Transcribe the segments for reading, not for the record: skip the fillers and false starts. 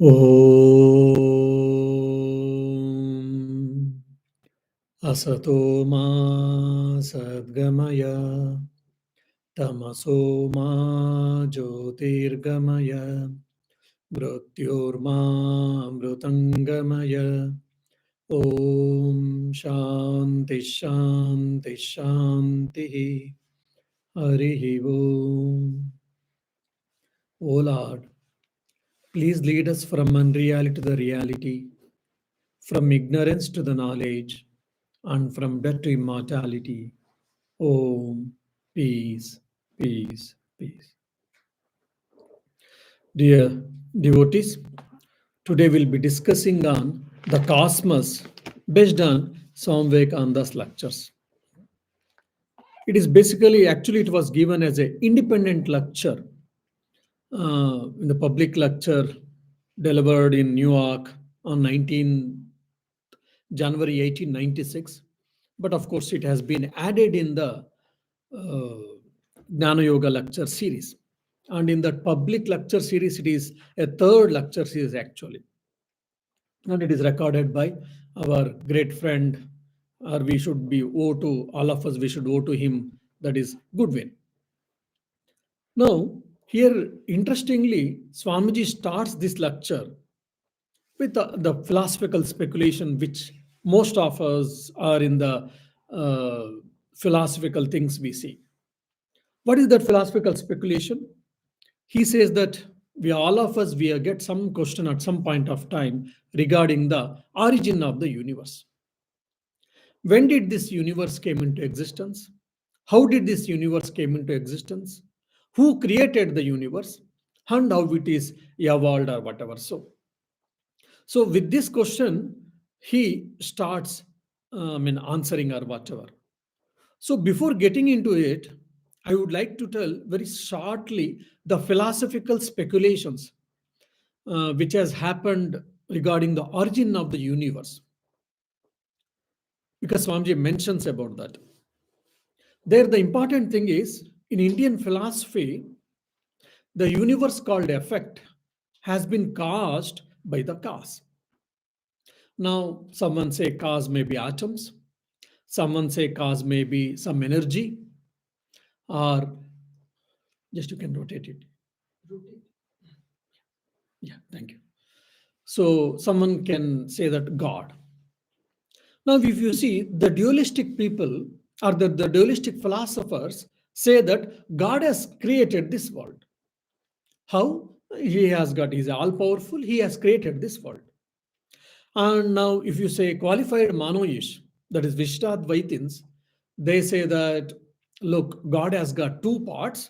Om Asato Ma Sadgamaya Tamaso Ma Jyotirgamaya Mrityorma Amrutangamaya Om Shanti Shanti Shanti Harihi Om. O Lord, please lead us from unreality to the reality, from ignorance to the knowledge, and from death to immortality. Om, peace, peace, peace. Dear devotees, today we'll be discussing on the cosmos based on Swami Vivekananda's lectures. It is basically, actually, it was given as an independent lecture in the public lecture delivered in New York on 19 January 1896. But of course, it has been added in the Jnana Yoga lecture series. And in that public lecture series, it is a third lecture series actually. And it is recorded by our great friend, or we should be owe to, all of us, we should owe to him, that is Goodwin. Now, here, interestingly, Swamiji starts this lecture with the philosophical speculation, which most of us are in the uh, philosophical things we see. What is that philosophical speculation? He says that we all of us we get some question at some point of time regarding the origin of the universe. When did this universe came into existence? How did this universe came into existence? Who created the universe? And how it is evolved or whatever. So with this question, he starts answering or whatever. So before getting into it, I would like to tell very shortly the philosophical speculations which has happened regarding the origin of the universe. Because Swamiji mentions about that. There, the important thing is, in Indian philosophy, the universe called effect has been caused by the cause. Now, someone say cause may be atoms, someone say cause may be some energy, or just you can rotate it. Yeah, thank you. So someone can say that God. Now, if you see the dualistic people or the dualistic philosophers say that God has created this world. How? He has got, he's all powerful, he has created this world. And now, if you say qualified Manoish, that is Vishtadvaitins, they say that, look, God has got two parts.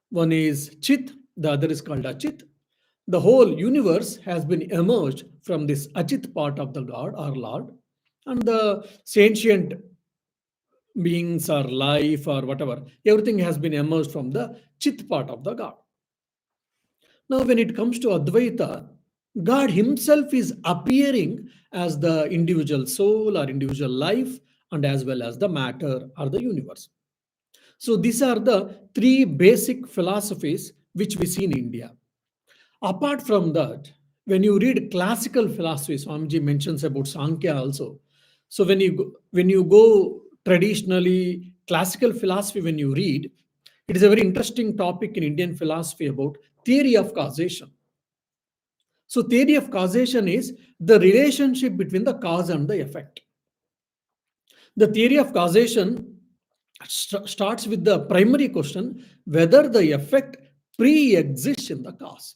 One is Chit, the other is called Achit. The whole universe has been emerged from this Achit part of the God, our Lord, and the sentient beings or life or whatever, everything has been emerged from the Chit part of the God. Now, when it comes to Advaita, God himself is appearing as the individual soul or individual life, and as well as the matter or the universe. So these are the three basic philosophies which we see in India. Apart from that, when you read classical philosophy, Swamiji mentions about Sankhya also. So when you go traditionally classical philosophy, when you read, it is a very interesting topic in Indian philosophy about theory of causation. So theory of causation is the relationship between the cause and the effect. The theory of causation starts with the primary question whether the effect pre-exists in the cause.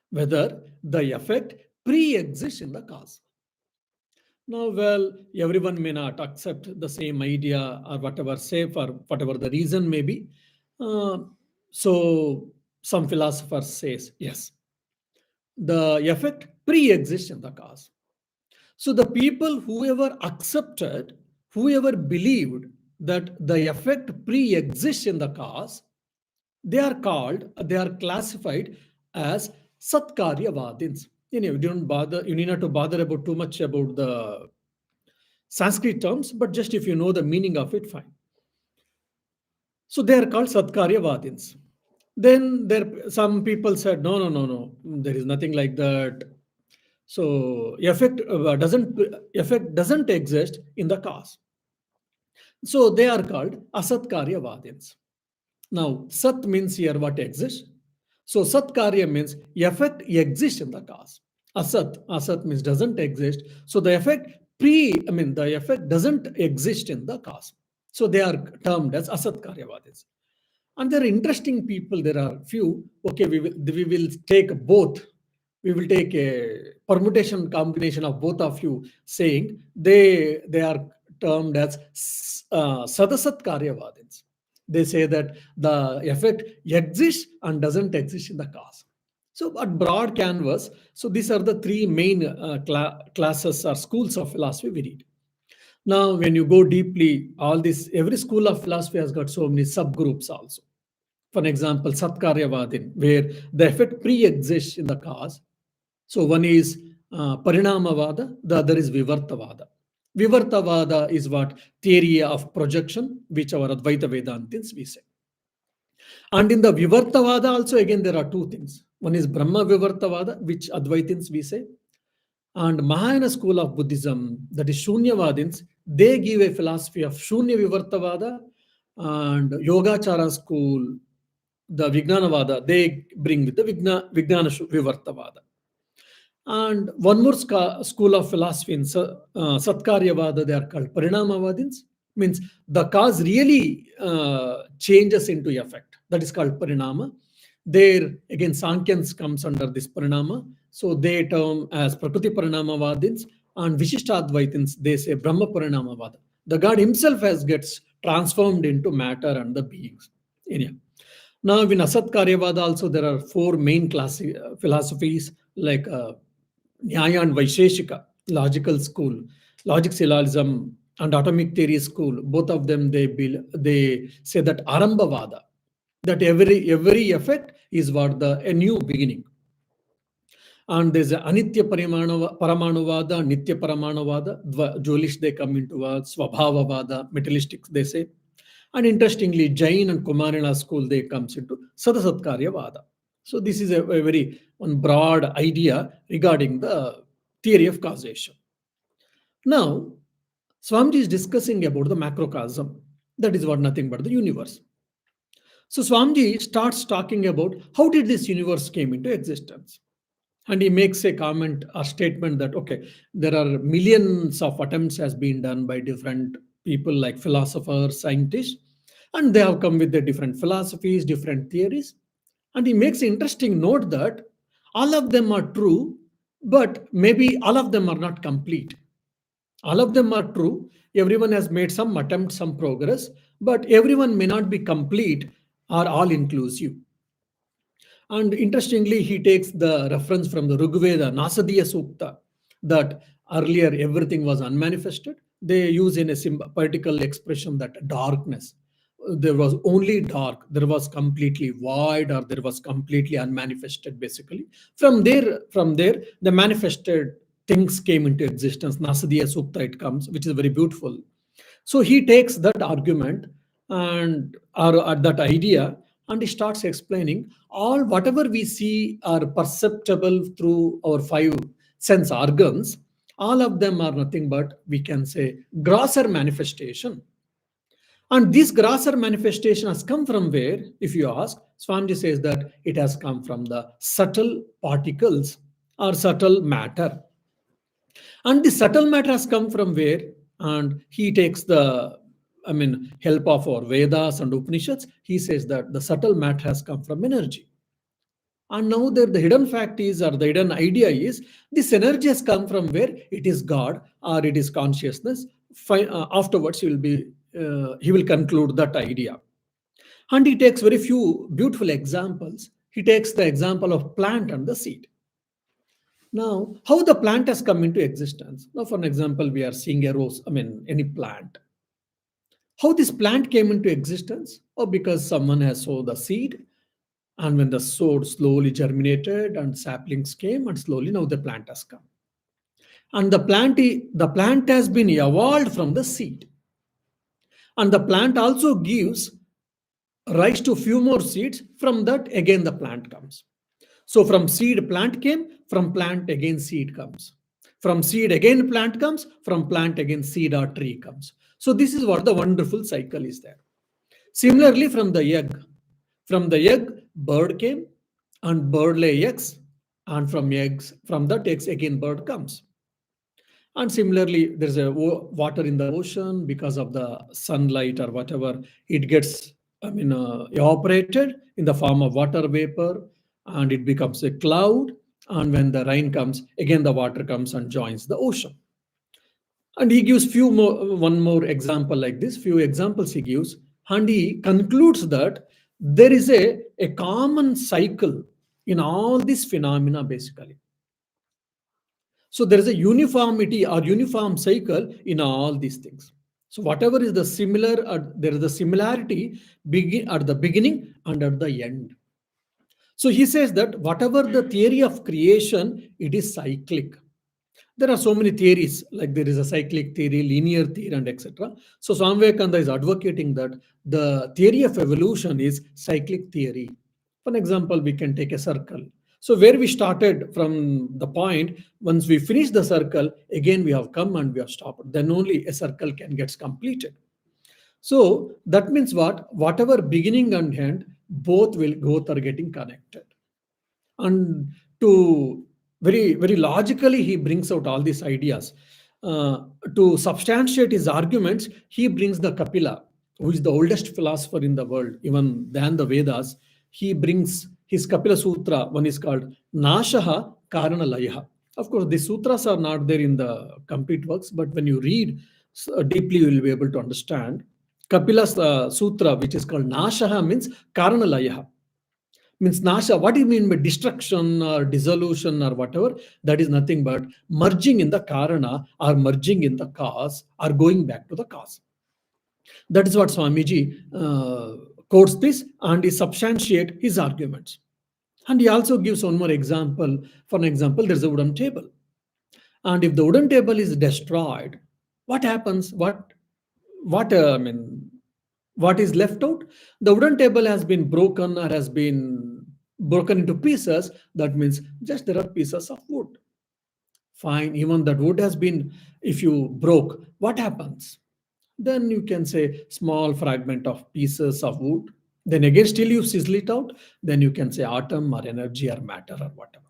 Whether the effect pre-exists in the cause. Now, well, everyone may not accept the same idea or whatever, say for whatever the reason may be. So some philosophers says, yes, the effect pre-exists in the cause. So the people, whoever accepted, whoever believed that the effect pre-exists in the cause, they are classified as Satkaryavadins. Anyway, you need not to bother about too much about the Sanskrit terms, but just if you know the meaning of it, fine. So they are called Satkaryavadins. Then there some people said, no, no, no, no, there is nothing like that. So effect doesn't exist in the cause. So they are called asatkaryavadins. Now, sat means here what exists. So satkarya means effect exists in the cause. Asat means doesn't exist. So the the effect doesn't exist in the cause. So they are termed as asatkaryavadins. And there are interesting people. There are few. Okay, we will take both. We will take a permutation combination of both of you, saying they are termed as sadasat karyavadins. They say that the effect exists and doesn't exist in the cause. So at broad canvas, so these are the three main classes or schools of philosophy we read. Now, when you go deeply, all this every school of philosophy has got so many subgroups also. For example, Satkaryavadin, where the effect pre-exists in the cause. So one is Parinamavada, the other is Vivartavada. Vivartavada is what? Theory of projection, which our Advaita Vedantins we say. And in the Vivartavada also, again, there are two things. One is Brahma Vivartavada, which Advaitins we say. And Mahayana school of Buddhism, that is Shunyavadins, they give a philosophy of Shunya Vivartavada, and Yogachara school, the Vijnanavada, they bring with the Vijnana Vivartavada. And one more school of philosophy in Satkaryavada, they are called Parinamavadins, means the cause really changes into effect. That is called Parinama. There, again, Sankyans comes under this Parinama. So they term as Prakriti Parinamavadins, and Vishishtadvaitins, they say Brahma Parinamavada. The God himself has gets transformed into matter and the beings. Anyhow. Now, in Asat Karyavada also, there are four main philosophies like Nyaya and Vaisheshika, logical school, logic syllogism, and atomic theory school. Both of them they say that Arambhavada, that every effect is what a new beginning. And there's Anitya Paramanuvada, Nitya Paramanuvada, Jolish they come into Swabhavavada, materialistic they say. And interestingly, Jain and Kumarina school, they comes into Sadasatkaryavada. So this is a very one broad idea regarding the theory of causation. Now, Swamiji is discussing about the macrocosm. That is what nothing but the universe. So Swamiji starts talking about how did this universe came into existence. And he makes a comment or statement that, okay, there are millions of attempts has been done by different people like philosophers, scientists, and they have come with their different philosophies, different theories. And he makes an interesting note that all of them are true, but maybe all of them are not complete. All of them are true. Everyone has made some attempt, some progress, but everyone may not be complete or all inclusive. And interestingly, he takes the reference from the Rigveda, Nasadiya Sukta, that earlier everything was unmanifested. They use in a particular expression that darkness. There was only dark, there was completely void, or there was completely unmanifested, basically. From there, the manifested things came into existence. Nasadiya Sukta, it comes, which is very beautiful. So he takes that argument and or that idea, and he starts explaining all whatever we see are perceptible through our five sense organs. All of them are nothing but, we can say, grosser manifestation. And this grosser manifestation has come from where, if you ask, Swamiji says that it has come from the subtle particles or subtle matter. And the subtle matter has come from where? And he takes the help of our Vedas and Upanishads. He says that the subtle matter has come from energy. And now the hidden fact is, or the hidden idea is, this energy has come from where? It is God or it is consciousness. Afterwards, he will conclude that idea. And he takes very few beautiful examples. He takes the example of plant and the seed. Now, how the plant has come into existence. Now, for an example, we are seeing a rose, any plant. How this plant came into existence? Or because someone has sowed the seed, and when the seed slowly germinated and saplings came, and slowly now the plant has come. And the plant has been evolved from the seed. And the plant also gives rise to few more seeds. From that, again the plant comes. So from seed, plant came. From plant, again seed comes. From seed, again plant comes. From plant, again seed or tree comes. So this is what the wonderful cycle is there. Similarly, from the egg, bird came, and bird lay eggs, and from that eggs again bird comes. And similarly, there's a water in the ocean because of the sunlight or whatever. It gets, evaporated in the form of water vapor, and it becomes a cloud. And when the rain comes, again the water comes and joins the ocean. And he gives one more example like this. Few examples he gives, and he concludes that there is a common cycle in all these phenomena basically. So there is a uniformity or uniform cycle in all these things. So whatever is the similar, there is the similarity begin at the beginning and at the end. So he says that whatever the theory of creation, it is cyclic. There are so many theories, like there is a cyclic theory, linear theory, and etc. So Swami Vivekananda is advocating that the theory of evolution is cyclic theory. For example, we can take a circle. So where we started from the point, once we finish the circle, again we have come and we have stopped. Then only a circle can get completed. So that means what? Whatever beginning and end, both are getting connected. And to very logically he brings out all these ideas. To substantiate his arguments, he brings the Kapila, who is the oldest philosopher in the world, even than the Vedas. He brings his Kapila Sutra. One is called Nashaha Karana Layaha. Of course, the sutras are not there in the complete works, but when you read deeply, you will be able to understand. Kapila's Sutra, which is called Nashaha, means Karana Layaha, means nasha. What do you mean by destruction or dissolution or whatever? That is nothing but merging in the karana or merging in the cause or going back to the cause. That is what Swamiji quotes this, and he substantiate his arguments. And he also gives one more example. For an example, there's a wooden table, and if the wooden table is destroyed, what happens? What is left out? The wooden table has been broken or has been broken into pieces. That means just there are pieces of wood. Fine, even that wood has been, if you broke, what happens? Then you can say small fragment of pieces of wood. Then again, still you sizzle it out. Then you can say atom or energy or matter or whatever.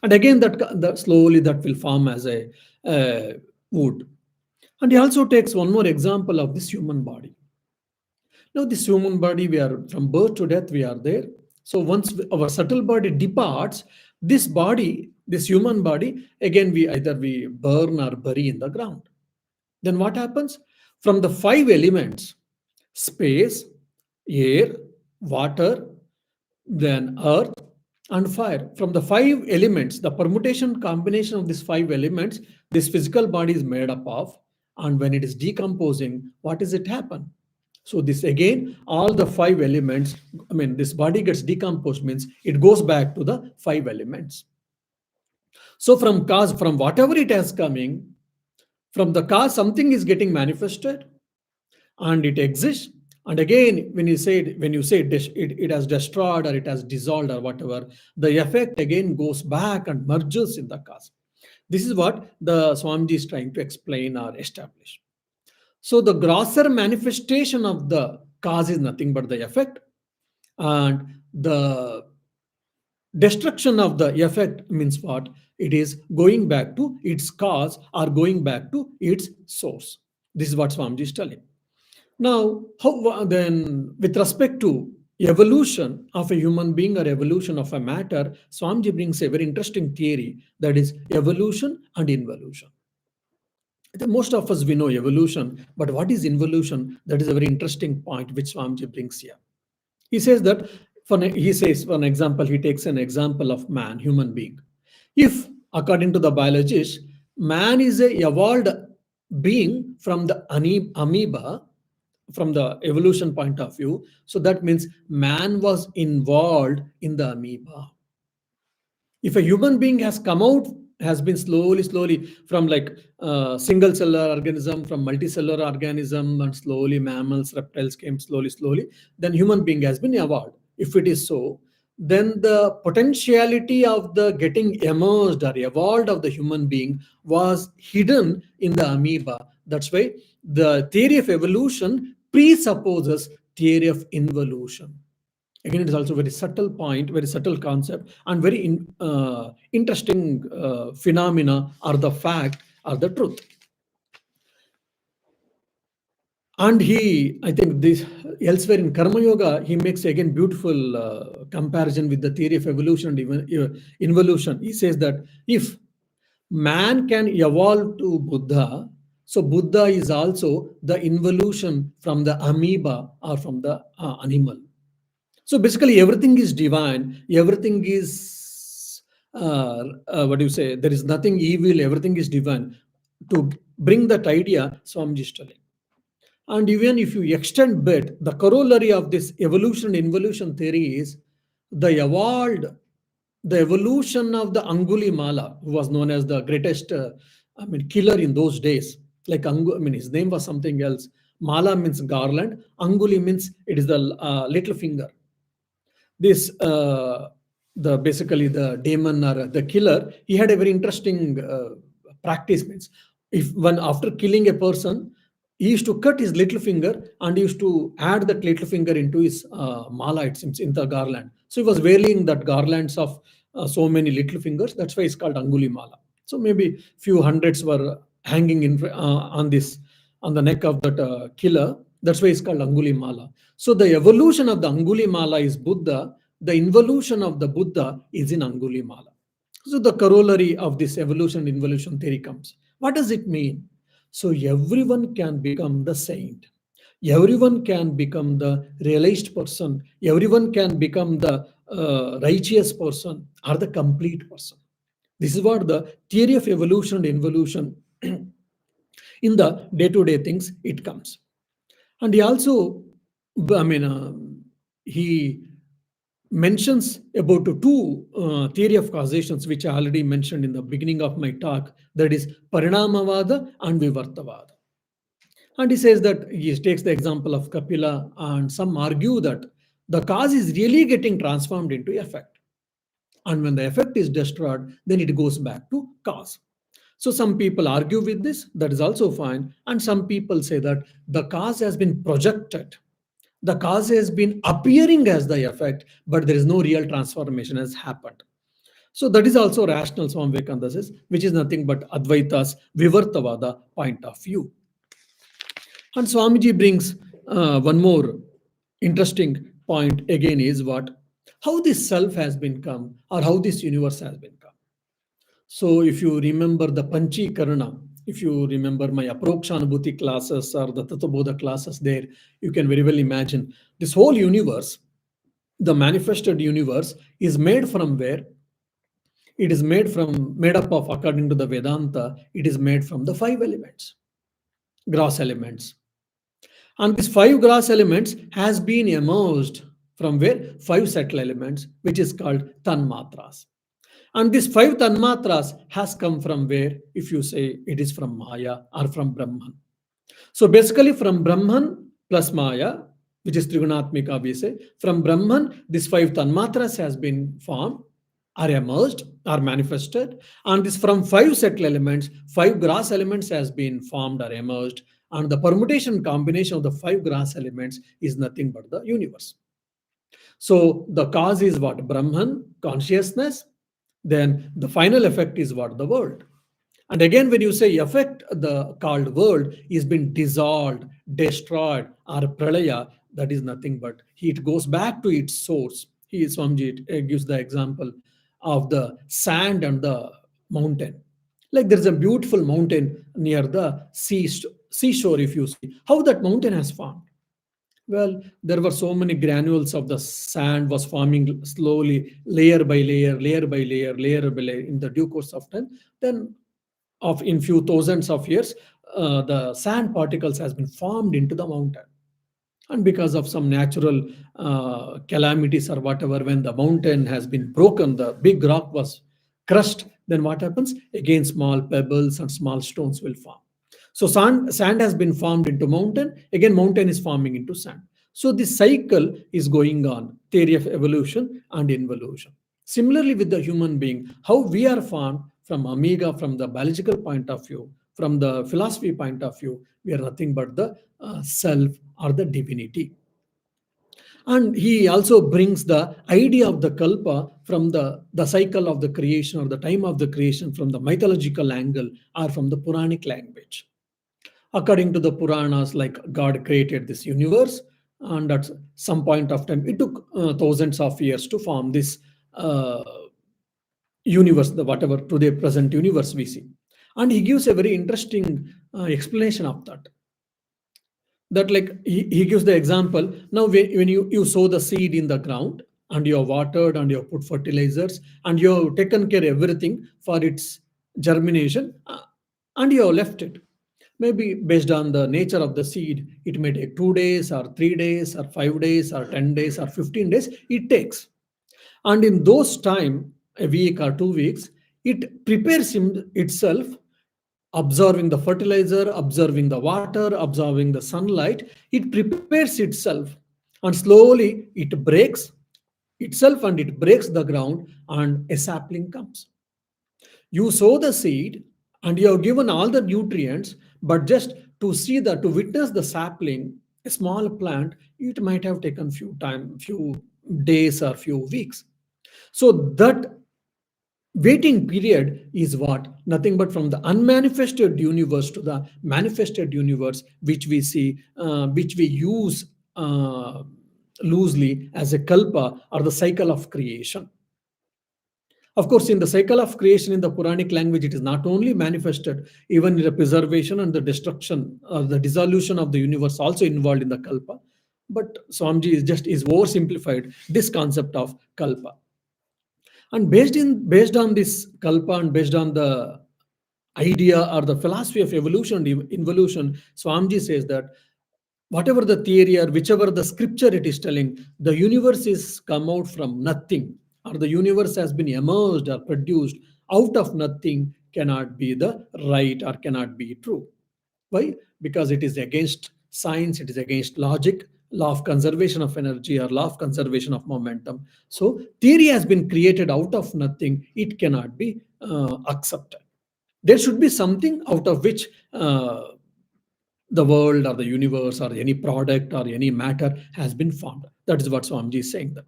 And again, that slowly that will form as a wood. And he also takes one more example of this human body. Now, this human body, we are from birth to death, we are there. So once our subtle body departs, this body, this human body, again we burn or bury in the ground. Then what happens? From the five elements, space, air, water, then earth, and fire. From the five elements, the permutation combination of these five elements, this physical body is made up of. And when it is decomposing, what does it happen? So this again, all the five elements, this body gets decomposed, means it goes back to the five elements. So from cause, from whatever it has coming, from the cause, something is getting manifested and it exists. And again, when you say it has destroyed or it has dissolved or whatever, the effect again goes back and merges in the cause. This is what the Swamiji is trying to explain or establish. So the grosser manifestation of the cause is nothing but the effect, and the destruction of the effect means what? It is going back to its cause or going back to its source. This is what Swamiji is telling. Now, how then, with respect to evolution of a human being or evolution of a matter, Swamiji brings a very interesting theory, that is evolution and involution. Most of us, we know evolution, but what is involution? That is a very interesting point which Swamiji brings here. He says that, for an example, he takes an example of man, human being. If, according to the biologist, man is a evolved being from the amoeba, from the evolution point of view, so that means man was involved in the amoeba. If a human being has come out has been slowly from like single cellular organism, from multicellular organism, and slowly mammals, reptiles came slowly. Then human being has been evolved. If it is so, then the potentiality of the getting emerged or evolved of the human being was hidden in the amoeba. That's why the theory of evolution presupposes theory of involution. Again, it is also very subtle point, very subtle concept, and very interesting phenomena, or the fact, or the truth. And he, I think this elsewhere in Karma Yoga, he makes again beautiful comparison with the theory of evolution and even involution. He says that if man can evolve to Buddha, so Buddha is also the involution from the amoeba or from the animal. So basically, everything is divine. Everything is what do you say? There is nothing evil. Everything is divine. To bring that idea, Swamiji is telling. And even if you extend bit, the corollary of this evolution involution theory is the evolved, the evolution of the Anguli Mala, who was known as the greatest, killer in those days. Like his name was something else. Mala means garland. Anguli means it is the little finger. This the basically the demon or the killer, he had a very interesting practice. Means if when after killing a person, he used to cut his little finger and he used to add that little finger into his mala, it seems, in the garland. So he was wearing that garlands of so many little fingers. That's why it's called anguli mala. So maybe few hundreds were hanging in on this, on the neck of that killer. That's why it's called anguli mala. So the evolution of the anguli mala is Buddha. The involution of the Buddha is in anguli mala. So the corollary of this evolution involution theory comes. What does it mean? So everyone can become the saint. Everyone can become the realized person. Everyone can become the righteous person or the complete person. This is what the theory of evolution and involution in the day-to-day things it comes. And he also, I mean, he mentions about two theory of causations, which I already mentioned in the beginning of my talk, that is Parinamavada and Vivartavada. And he says that he takes the example of Kapila, and some argue that the cause is really getting transformed into effect. And when the effect is destroyed, then it goes back to cause. So some people argue with this, that is also fine. And some people say that the cause has been projected. The cause has been appearing as the effect, but there is no real transformation has happened. So that is also rational, Swami Vivekananda says, which is nothing but Advaita's Vivartavada point of view. And Swamiji brings one more interesting point again is what? How this self has been come, or how this universe has been come. So if you remember the Panchi Karana, if you remember my Aprokshanubhuti classes or the Tattva classes there, you can very well imagine this whole universe, the manifested universe, is made from where? It is made up of, according to the Vedanta, it is made from the five elements, gross elements. And these five gross elements has been emerged from where? Five subtle elements, which is called Tanmatras. And these five Tanmatras has come from where? If you say it is from Maya or from Brahman. So basically from Brahman plus Maya, which is Trigunatmika, we say, from Brahman, these five Tanmatras has been formed, are emerged, are manifested, and this from five subtle elements, five gross elements has been formed or emerged, and the permutation combination of the five gross elements is nothing but the universe. So the cause is what? Brahman, consciousness. Then the final effect is what? The world. And again, when you say effect, the called world is been dissolved, destroyed, or pralaya, that is nothing but it goes back to its source. He Swamiji gives the example of the sand and the mountain. Like there's a beautiful mountain near the seashore, if you see how that mountain has formed. Well, there were so many granules of the sand was forming slowly, layer by layer, layer by layer, layer by layer in the due course of time. Then, of in few thousands of years, the sand particles has been formed into the mountain. And because of some natural calamities or whatever, when the mountain has been broken, the big rock was crushed, then what happens? Again, small pebbles and small stones will form. So sand has been formed into mountain. Again, mountain is forming into sand. So this cycle is going on. Theory of evolution and involution. Similarly, with the human being, how we are formed from omega, from the biological point of view, from the philosophy point of view, we are nothing but the self or the divinity. And he also brings the idea of the kalpa from the cycle of the creation or the time of the creation from the mythological angle or from the Puranic language. According to the Puranas, like God created this universe, and at some point of time, it took thousands of years to form this uh, universe, the whatever today present universe we see. And he gives a very interesting explanation of that. That like he gives the example. Now when you sow the seed in the ground and you have watered and you have put fertilizers and you have taken care everything for its germination, and you have left it, maybe based on the nature of the seed, it may take 2 days or 3 days or 5 days or 10 days or 15 days it takes. And in those time, a week or 2 weeks, it prepares itself, observing the fertilizer, observing the water, observing the sunlight. It prepares itself, and slowly it breaks itself and it breaks the ground, and a sapling comes. You sow the seed and you have given all the nutrients, but just to see that, to witness the sapling, a small plant, it might have taken few days or few weeks. So that waiting period is what? Nothing but from the unmanifested universe to the manifested universe, which we see, which we use loosely as a kalpa or the cycle of creation. Of course, in the cycle of creation in the Puranic language, it is not only manifested, even in the preservation and the destruction, the dissolution of the universe also involved in the kalpa. But Swamiji is oversimplified this concept of kalpa. And based on this kalpa and based on the idea or the philosophy of evolution and involution, Swamiji says that whatever the theory or whichever the scripture it is telling, the universe is come out from nothing, or the universe has been emerged or produced out of nothing, cannot be the right or cannot be true. Why? Because it is against science, it is against logic, law of conservation of energy or law of conservation of momentum. So theory has been created out of nothing, it cannot be accepted. There should be something out of which the world or the universe or any product or any matter has been formed. That is what Swamiji is saying that.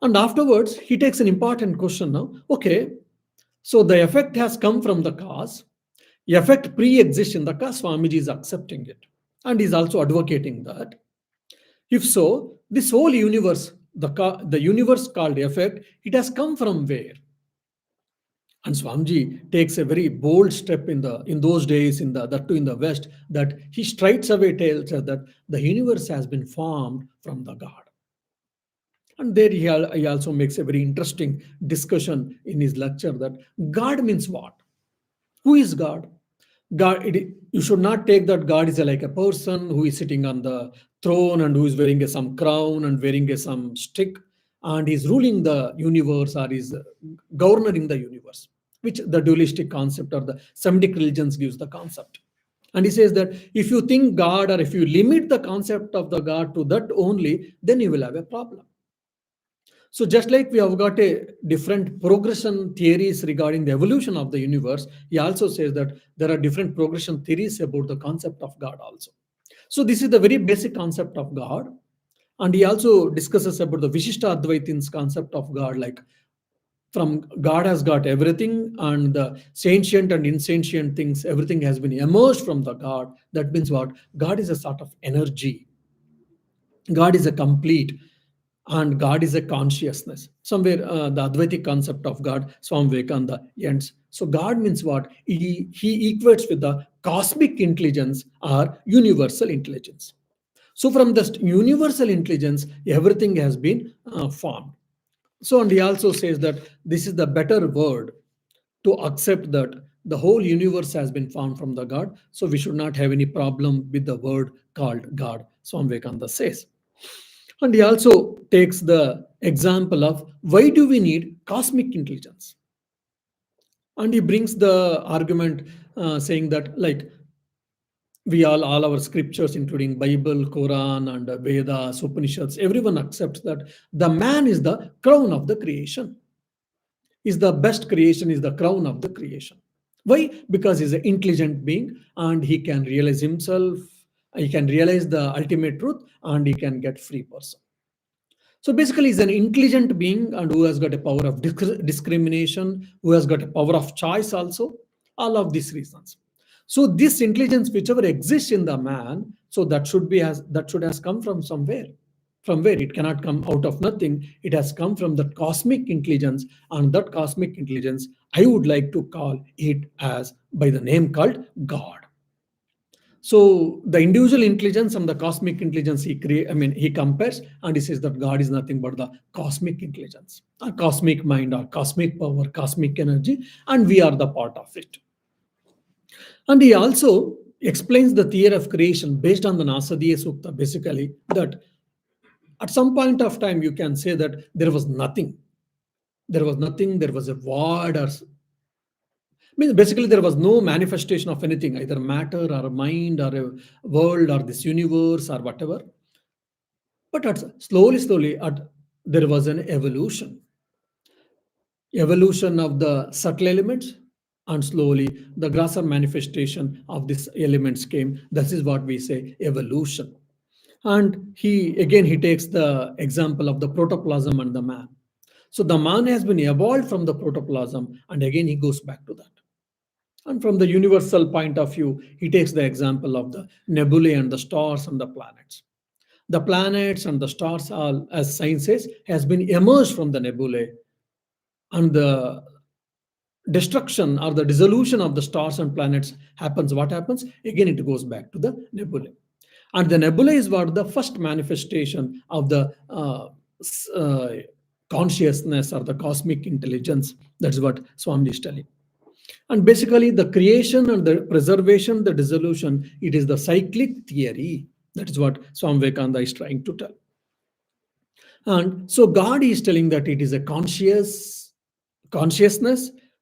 And afterwards, he takes an important question now. Okay, so the effect has come from the cause. Effect pre-exists in the cause. Swamiji is accepting it. And he's also advocating that. If so, this whole universe, the universe called effect, it has come from where? And Swamiji takes a very bold step in those days, in the that too in the West, that he straight's away tells us that the universe has been formed from the God. And there he also makes a very interesting discussion in his lecture that God means what? Who is God? You should not take that God is like a person who is sitting on the throne and who is wearing some crown and wearing some stick and is ruling the universe or is governing the universe, which the dualistic concept or the Semitic religions gives the concept. And he says that if you think God or if you limit the concept of the God to that only, then you will have a problem. So just like we have got a different progression theories regarding the evolution of the universe, he also says that there are different progression theories about the concept of God also. So this is the very basic concept of God. And he also discusses about the Vishishta Advaitin's concept of God, like from God has got everything and the sentient and insentient things, everything has been emerged from the God. That means what? God is a sort of energy. God is a complete, and God is a consciousness. Somewhere the Advaitic concept of God, Swami Vivekananda ends. So God means what? He equates with the cosmic intelligence or universal intelligence. So from this universal intelligence, everything has been formed. So and he also says that this is the better word to accept that the whole universe has been formed from the God. So we should not have any problem with the word called God, Swami Vivekananda says. And he also takes the example of why do we need cosmic intelligence? And he brings the argument saying that, like, we all our scriptures, including Bible, Quran, and Vedas, Upanishads, everyone accepts that the man is the crown of the creation, is the best creation, is the crown of the creation. Why? Because he's an intelligent being and he can realize himself, he can realize the ultimate truth, and he can get free person. So basically, he's an intelligent being and who has got a power of discrimination, who has got a power of choice also, all of these reasons. So this intelligence, whichever exists in the man, so that should be as that should has come from somewhere. From where? It cannot come out of nothing. It has come from that cosmic intelligence, and that cosmic intelligence, I would like to call it as by the name called God. So the individual intelligence and the cosmic intelligence he compares, and he says that God is nothing but the cosmic intelligence, a cosmic mind, or cosmic power, cosmic energy, and we are the part of it. And he also explains the theory of creation based on the Nasadiya Sukta, basically, that at some point of time you can say that there was nothing. There was nothing, there was a void, or means basically there was no manifestation of anything, either matter or mind or a world or this universe or whatever. But slowly, there was an evolution of the subtle elements, and slowly the grosser manifestation of these elements came. This is what we say evolution. And he takes the example of the protoplasm and the man. So the man has been evolved from the protoplasm, and again he goes back to that. And from the universal point of view, he takes the example of the nebulae and the stars and the planets. The planets and the stars, all, as science says, has been emerged from the nebulae, and the destruction or the dissolution of the stars and planets happens. What happens? Again, it goes back to the nebulae. And the nebula is what the first manifestation of the consciousness or the cosmic intelligence. That's what Swami is telling. And basically, the creation and the preservation, the dissolution, it is the cyclic theory. That is what Swami Vivekananda is trying to tell. And so God is telling that it is a consciousness,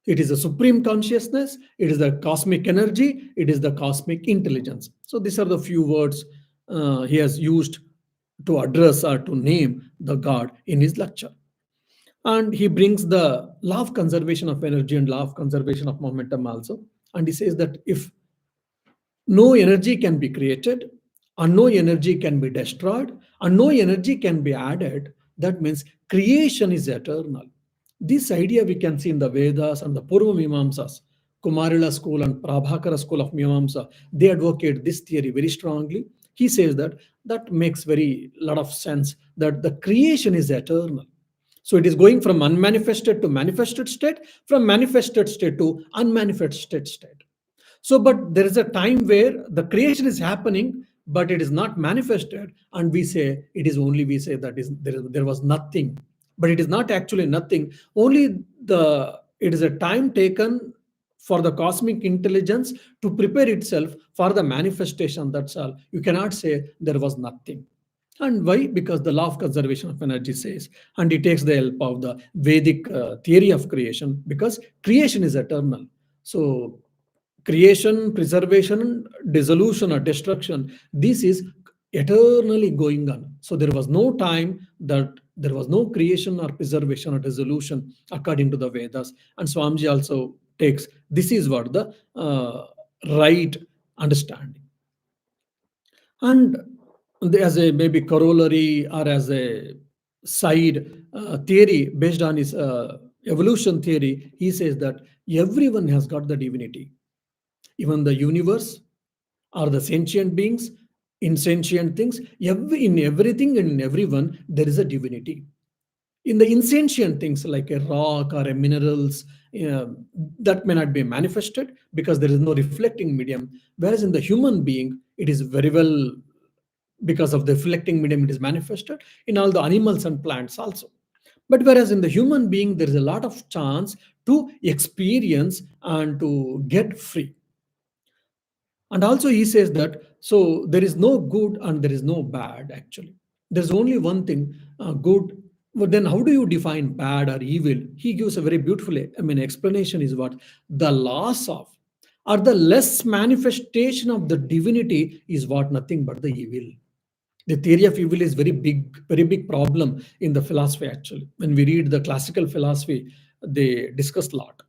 it is a supreme consciousness, it is the cosmic energy, it is the cosmic intelligence. So these are the few words he has used to address or to name the God in his lecture. And he brings the law of conservation of energy and law of conservation of momentum also. And he says that if no energy can be created, and no energy can be destroyed, and no energy can be added, that means creation is eternal. This idea we can see in the Vedas and the Purva Mimamsas, Kumarila school and Prabhakara school of Mimamsa. They advocate this theory very strongly. He says that that makes very lot of sense, that the creation is eternal. So it is going from unmanifested to manifested state, from manifested state to unmanifested state. So, but there is a time where the creation is happening, but it is not manifested, and we say it is only, we say that there was nothing, but it is not actually nothing. Only it is a time taken for the cosmic intelligence to prepare itself for the manifestation. That's all. You cannot say there was nothing. And why? Because the law of conservation of energy says, and it takes the help of the Vedic theory of creation, because creation is eternal. So creation, preservation, dissolution or destruction, this is eternally going on. So there was no time that there was no creation or preservation or dissolution according to the Vedas. And Swamiji also takes this is what the right understanding. And as a maybe corollary or as a side theory based on his evolution theory, he says that everyone has got the divinity. Even the universe or the sentient beings, insentient things, in everything and in everyone, there is a divinity. In the insentient things like a rock or a minerals, that may not be manifested because there is no reflecting medium. Whereas in the human being, it is very well, because of the reflecting medium, it is manifested in all the animals and plants also. But whereas in the human being, there is a lot of chance to experience and to get free. And also he says that so there is no good and there is no bad actually. There's only one thing, good But then how do you define bad or evil? He gives a very beautiful, explanation is what the loss of or the less manifestation of the divinity is what nothing but the evil. The theory of evil is very big problem in the philosophy actually. When we read the classical philosophy, they discuss a lot.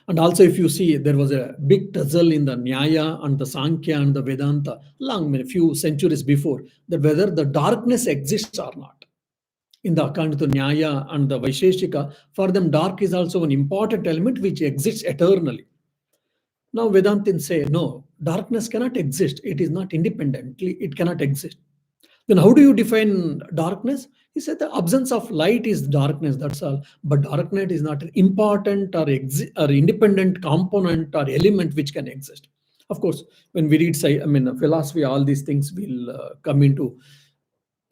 And also, if you see, there was a big tussle in the Nyaya and the Sankhya and the Vedanta long, a few centuries before, that whether the darkness exists or not. In the account to Nyaya and the Vaisheshika, for them, dark is also an important element which exists eternally. Now, Vedantins say, no, darkness cannot exist. It is not independently, it cannot exist. Then, how do you define darkness? He said the absence of light is darkness, that's all. But darkness is not an important or independent component or element which can exist. Of course, when we read, say, philosophy, all these things will come into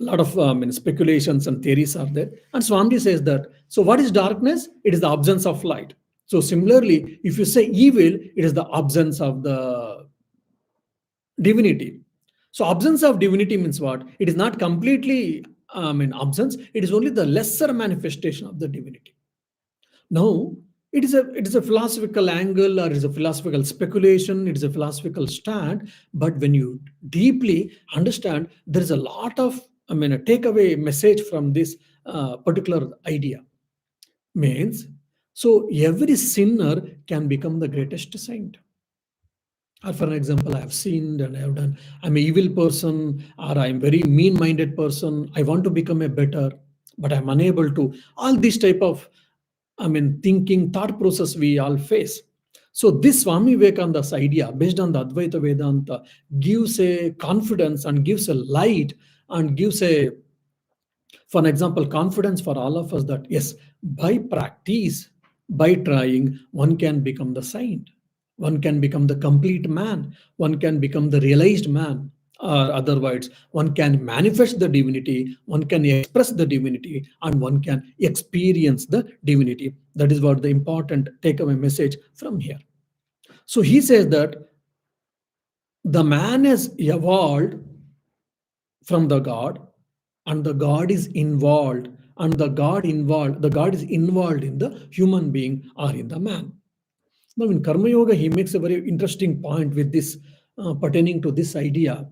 a lot of speculations and theories are there. And Swami says that, so what is darkness? It is the absence of light. So similarly, if you say evil, it is the absence of the divinity. So absence of divinity means what? It is not completely absence. It is only the lesser manifestation of the divinity. Now, it is a philosophical angle or it is a philosophical speculation. It is a philosophical stand. But when you deeply understand, there is a lot of a takeaway message from this particular idea. Means, so every sinner can become the greatest saint. Or for an example, I have sinned and I have done, I'm an evil person or I'm very mean-minded person. I want to become a better, but I'm unable to. All these type of, thinking, thought process we all face. So this Swami Vivekananda's idea, based on the Advaita Vedanta, gives a confidence and gives a light and gives a, for an example, confidence for all of us that yes, by practice, by trying, one can become the saint, one can become the complete man, one can become the realized man, or otherwise, one can manifest the divinity, one can express the divinity, and one can experience the divinity. That is what the important takeaway message from here. So he says that the man has evolved from the God, and the God is involved, and the God is involved in the human being or in the man. Now, in Karma Yoga, he makes a very interesting point with this pertaining to this idea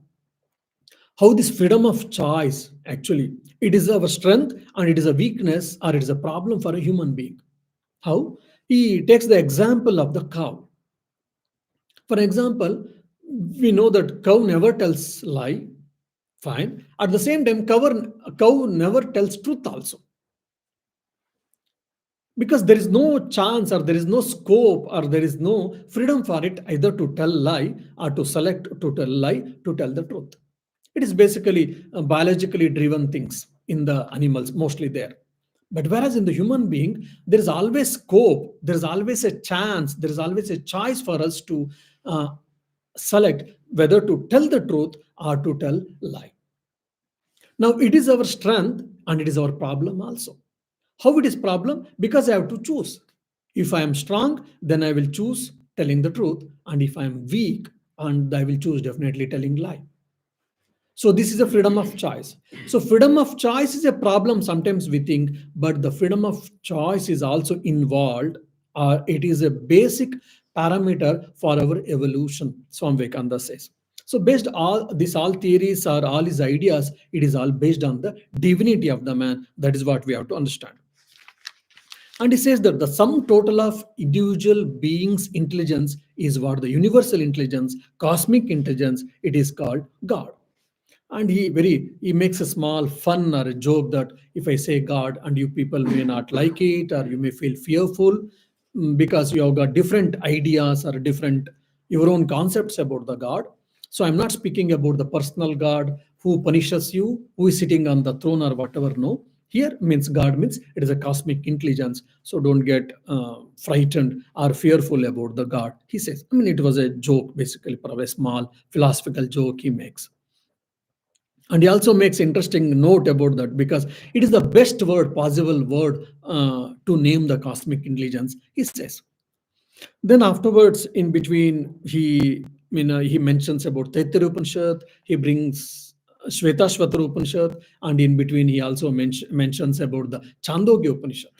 how this freedom of choice actually it is our strength and it is a weakness or it is a problem for a human being. How? He takes the example of the cow. For example, we know that cow never tells lie. Fine. At the same time, cow never tells truth also. Because there is no chance or there is no scope or there is no freedom for it either to tell lie or to select to tell lie to tell the truth. It is basically biologically driven things in the animals, mostly there. But whereas in the human being, there is always scope, there is always a chance, there is always a choice for us to uh, select whether to tell the truth or to tell lie. Now it is our strength and it is our problem also. How it is problem? Because I have to choose. If I am strong, then I will choose telling the truth, and if I am weak, and I will choose definitely telling lie. So this is a freedom of choice. So freedom of choice is a problem sometimes we think, but the freedom of choice is also involved, or it is a basic parameter for our evolution, Swami Vivekananda says. So based all theories or all his ideas, it is all based on the divinity of the man. That is what we have to understand. And he says that the sum total of individual beings' intelligence is what the universal intelligence, cosmic intelligence, it is called God. And he makes a small fun or a joke that if I say God and you people may not like it or you may feel fearful because you have got different ideas or different your own concepts about the God. So I'm not speaking about the personal God who punishes you, who is sitting on the throne or whatever. No, here means God means it is a cosmic intelligence. So don't get frightened or fearful about the God. He says, it was a joke, basically, probably a small philosophical joke he makes. And he also makes interesting note about that because it is the best word, possible word to name the cosmic intelligence, he says. Then afterwards, in between, he mentions about Taittiriya Upanishad. He brings Shvetashvatara Upanishad, and in between he also mentions about the Chandogya Upanishad.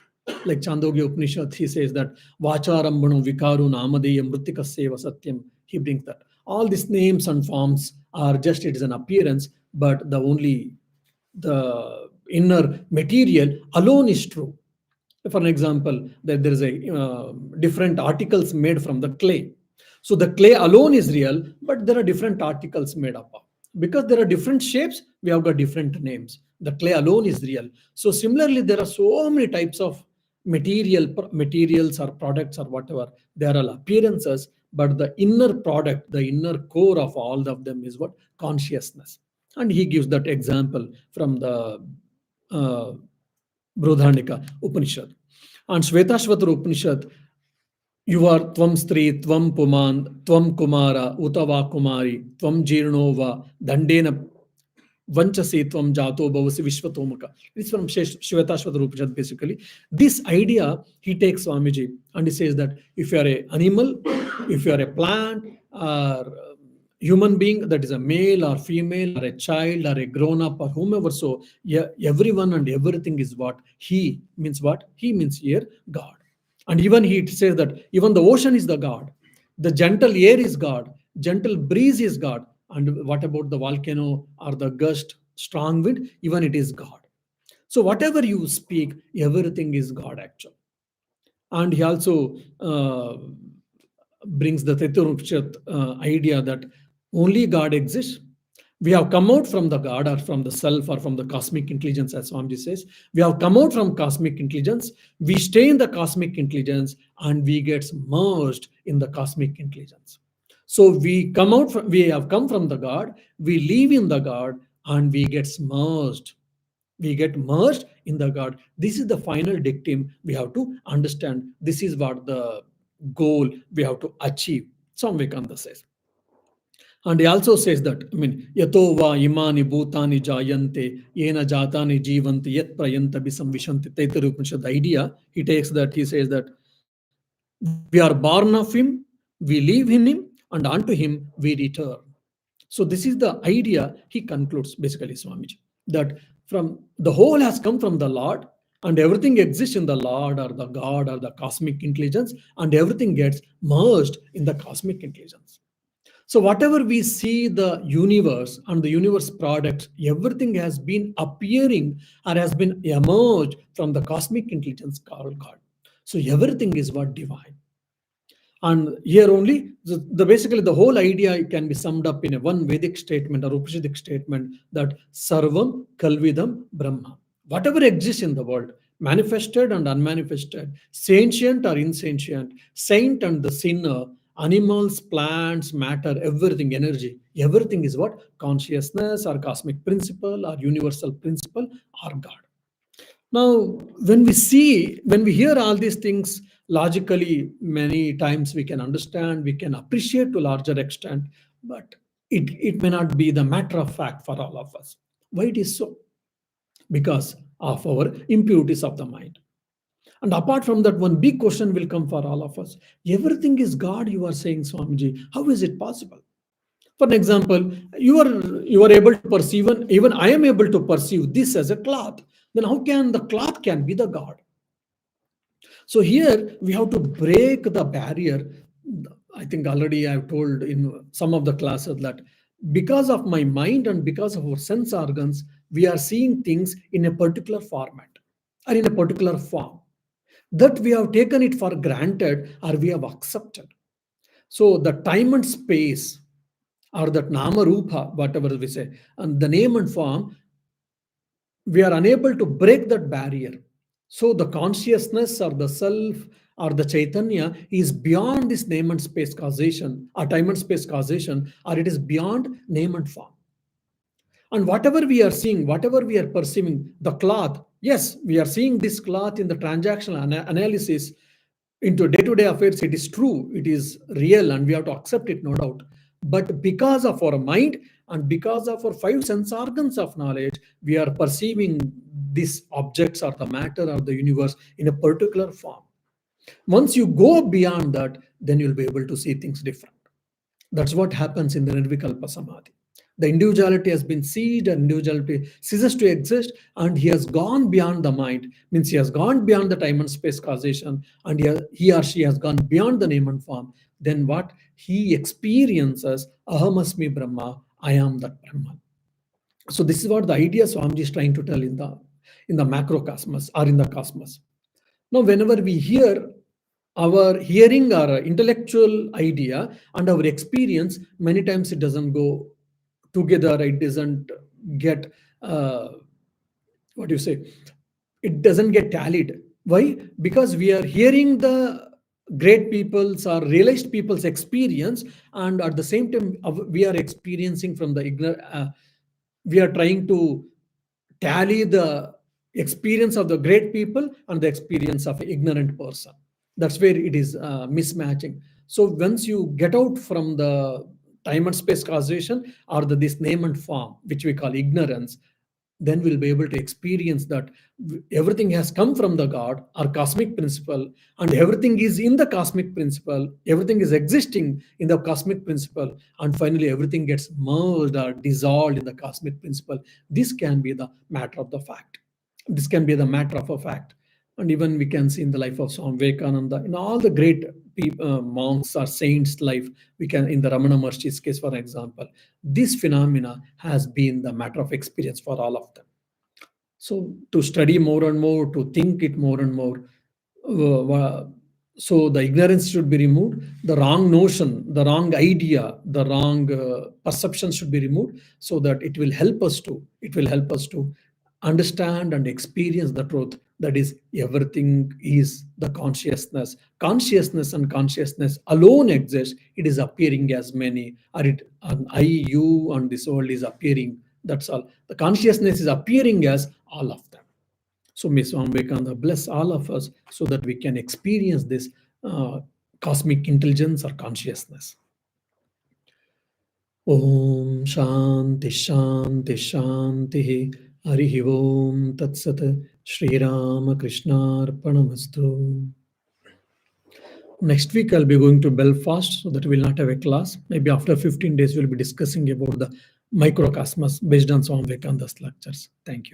Like Chandogya Upanishad, he says that Vacharambano Vikaru Namadeya Mritikaseva Satyam. He brings that. All these names and forms are just, it is an appearance, but the inner material alone is true. For an example, that there is a different articles made from the clay. So the clay alone is real, but there are different articles made up of. Because there are different shapes, we have got different names. The clay alone is real. So similarly, there are so many types of materials or products or whatever. They are all appearances, but the inner product, the inner core of all of them is what? Consciousness. And he gives that example from the uh, Brodhanika Upanishad. And Shvetashvatara Upanishad, you are Tvam Stri, Tvam Puman, Tvam Kumara, Utava Kumari, Tvam Jirnova, Dandena Vanchasi, Tvam Jato Bhavasi Vishwatomaka. It's from Shvetashvatara Upanishad basically. This idea he takes Swamiji and he says that if you are an animal, if you are a plant, or human being, that is a male or female or a child or a grown up or whomever, so yeah, everyone and everything is what? He means what? He means here God. And even he says that even the ocean is the God, the gentle air is God, gentle breeze is God, and what about the volcano or the gust, strong wind? Even it is God. So whatever you speak, everything is God actually. And he also brings the Teturupnishat idea that only God exists. We have come out from the God or from the self or from the cosmic intelligence, as Swamiji says. We have come out from cosmic intelligence. We stay in the cosmic intelligence and we get merged in the cosmic intelligence. So we have come from the God, we live in the God, and we get merged. We get merged in the God. This is the final dictum we have to understand. This is what the goal we have to achieve. Swami Vivekananda says. And he also says that, I mean, yato va imani bhutani jayante, yena jatani jivanti, yet prayanta bisam vishanti. Taittiriya Upanishad, the idea, he takes that, he says that we are born of him, we live in him, and unto him we return. So this is the idea he concludes, basically, Swamiji, that from the whole has come from the Lord, and everything exists in the Lord or the God or the cosmic intelligence, and everything gets merged in the cosmic intelligence. So whatever we see the universe and the universe products, everything has been appearing or has been emerged from the cosmic intelligence called God. So everything is what? Divine. And here only, basically the whole idea can be summed up in a one Vedic statement or Upanishadic statement that Sarvam Kalvidam Brahma. Whatever exists in the world, manifested and unmanifested, sentient or insentient, saint and the sinner, animals, plants, matter, everything, energy, everything is what? Consciousness or cosmic principle or universal principle or God. Now, when we hear all these things, logically, many times we can understand, we can appreciate to a larger extent, but it may not be the matter of fact for all of us. Why it is so? Because of our impurities of the mind. And apart from that, one big question will come for all of us. Everything is God, you are saying, Swamiji. How is it possible? For an example, you are able to perceive, even I am able to perceive this as a cloth. Then how can the cloth can be the God? So here we have to break the barrier. I think already I've told in some of the classes that because of my mind and because of our sense organs, we are seeing things in a particular format or in a particular form that we have taken it for granted or we have accepted. So the time and space or that nama rupa, whatever we say, and the name and form, we are unable to break that barrier. So the consciousness or the self or the Chaitanya is beyond this name and space causation or time and space causation, or it is beyond name and form. And whatever we are seeing, whatever we are perceiving, the cloth, yes, we are seeing this cloth in the transactional analysis into day-to-day affairs. It is true, it is real, and we have to accept it, no doubt. But because of our mind and because of our five sense organs of knowledge, we are perceiving these objects or the matter or the universe in a particular form. Once you go beyond that, then you'll be able to see things different. That's what happens in the Nirvikalpa Samadhi. The individuality has been seized, and individuality ceases to exist, and he has gone beyond the mind, means he has gone beyond the time and space causation, and he or she has gone beyond the name and form. Then what? He experiences Ahamasmi Brahma, I am that Brahman. So this is what the idea Swamiji is trying to tell in the macrocosmos or in the cosmos. Now, whenever we hear our hearing or intellectual idea and our experience, many times it doesn't go together. It doesn't get what do you say? It doesn't get tallied. Why? Because we are hearing the great people's or realized people's experience, and at the same time we are experiencing from the ignorant. We are trying to tally the experience of the great people and the experience of an ignorant person. That's where it is mismatching. So once you get out from the time and space causation, or this name and form, which we call ignorance, then we'll be able to experience that everything has come from the God or cosmic principle, and everything is in the cosmic principle, everything is existing in the cosmic principle, and finally everything gets merged or dissolved in the cosmic principle. This can be the matter of the fact. This can be the matter of a fact. And even we can see in the life of Swami Vivekananda, in all the great monks or saints' life, we can, in the Ramana Maharshi's case, for example, this phenomena has been the matter of experience for all of them. So to study more and more, to think it more and more, so the ignorance should be removed, the wrong notion, the wrong idea, the wrong perception should be removed, so that it will help us to understand and experience the truth, that is, everything is the consciousness. Consciousness and consciousness alone exists. It is appearing as many, or it, and I, you, and this world is appearing. That's all. The consciousness is appearing as all of them. So may Swami Vivekananda bless all of us so that we can experience this cosmic intelligence or consciousness. Om Shanti Shanti Shanti. Harihi Om Tat Sat. Shri Rama Krishna Arpanamastu. Next week I'll be going to Belfast, so that we'll not have a class. Maybe after 15 days we'll be discussing about the microcosmos based on Swami Vivekananda's lectures. Thank you.